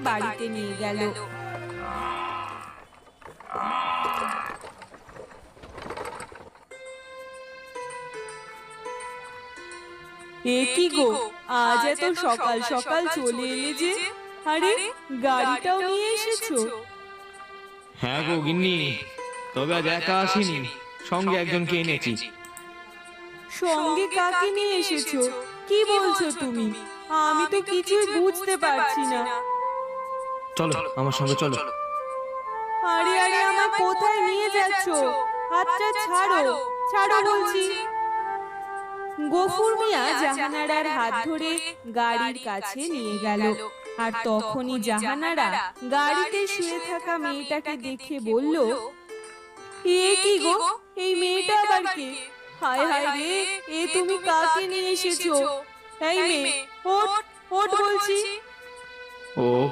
বাড়িতে নিয়ে গেল। এ কি গো, আজ এত সকাল সকাল চলে এলে যে? আরে, গাড়িটাও নিয়ে এসেছো? হ্যাঁ গো গিন্নি, তবে আজ একা আসিনি, সঙ্গে একজনকে এনেছি। সঙ্গে কাকে নিয়ে এসেছো? কি বলছো তুমি? আমি তো কিছুই বুঝতে পারছি না। চলো আমার সঙ্গে চলো। আরে আরে, আমায় কোথায় নিয়ে যাচ্ছো? হাতটা ছাড়ো, ছাড়ো বলছি। গফুর মিয়া জাহানারার হাত ধরে গাড়ির কাছে নিয়ে গেল। আর তখনই জাহানারা গাড়িতে শুয়ে থাকা মেয়েটাকে দেখে বলল, এ কি গো, এই মেয়েটা আবার কে? হায় হায় রে, এ তুমি কাকে নিয়ে এসেছো? এই মেয়ে, ওঠ, ওঠ বলছি। ওকে